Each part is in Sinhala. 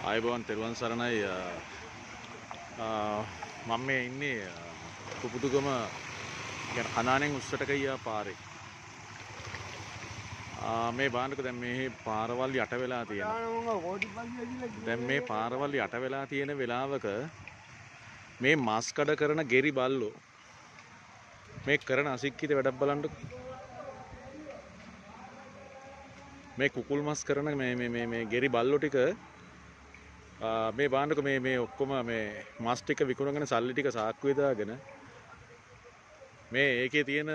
ආයුබෝවන් තෙරුවන් සරණයි මම මේ ඉන්නේ කුපුදුගම කියන කනානෙන් උස්සට ගියා පාරේ මේ බාන්නක දැන් මේ පාරවල් යට වෙලා තියෙනවා දැන් මේ පාරවල් යට වෙලා තියෙන වෙලාවක මේ මාස් කඩ කරන ගෙරි බල්ලෝ මේ කරන අසික්කිත වැඩක් බලන්න මේ කුකුල් මස් කරන මේ ගෙරි බල්ලෝ ටික මේ බාන්නක මේ ඔක්කොම මේ මස් ටික විකුණගෙන සල්ලි ටික සාක්කුවේ දාගෙන මේ ඒකේ තියෙන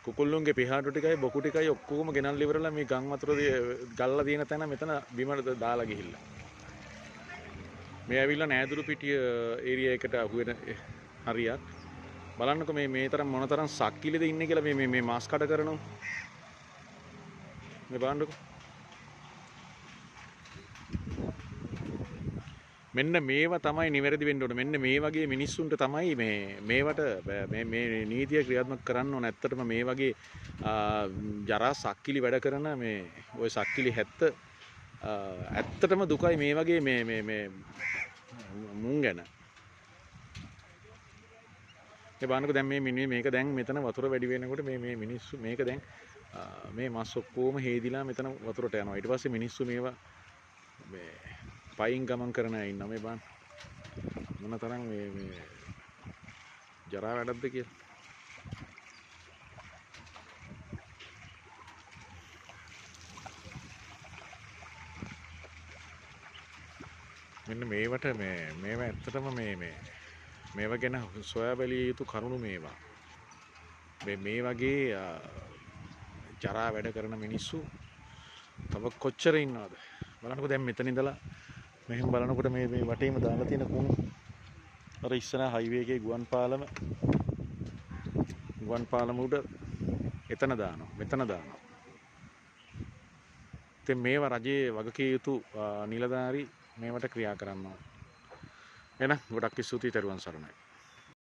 කුකුල්ලුන්ගේ පිහාටු ටිකයි බොකු ටිකයි ඔක්කොම ගෙනල්ලා ඉවරලා මේ ගම් වතුර ගල්ලා තියෙන තැන මෙතන බිමට දාලා ගිහිල්ලා මේ ඇවිල්ලා නෑදුරු පිටිය ඒරියා එකට අහුවෙන හරියක් බලන්නකො මේ තරම් මොනතරම් සක්කිලිද ඉන්නේ කියලා මේ මාස් කඩ කරනවා මේ බලන්නකො මෙන්න මේවා තමයි නිවැරදි වෙන්න ඕනේ. මෙන්න මේ වගේ මිනිස්සුන්ට තමයි මේවට මේ නීතිය ක්‍රියාත්මක කරන්න ඕන. ඇත්තටම මේ වගේ ජරා සක්කිලි වැඩ කරන මේ ওই සක්කිලි 70 ඇත්තටම දුකයි මේ වගේ මේ මුන් ගැන. ඒ බලන්නකෝ දැන් මේක දැන් මෙතන වතුර වැඩි වෙනකොට මේ මිනිස්සු මේක දැන් මේ මස් ඔක්කොම හේදිලා මෙතන වතුරට යනවා. ඊට පස්සේ මිනිස්සු මේවා මේ පයින් ගමන් කරන අය ඉන්නවා මේ බලන්න මොන තරම් මේ ජරා වැඩක්ද කියලා මෙන්න මේවට මේවා ඇත්තටම මේවා ගැන සොයා බැලිය යුතු කරුණු මේවා මේ වගේ ජරා වැඩ කරන මිනිස්සු තව කොච්චර ඉන්නවද බලන්නකෝ දැන් මෙතන ඉඳලා මෙහෙම බලනකොට මේ වටේම දාලා තියෙන කුණු අර ඉස්සර හයිවේ එකේ ගුවන් පාලම උඩ එතන දානවා මෙතන දානවා ඉතින් මේවා රජයේ වගකිය යුතු නිලධාරි මේවට ක්‍රියා කරනවා එහෙනම් ගොඩක් ස්තුතියි තෙරුවන් සරණයි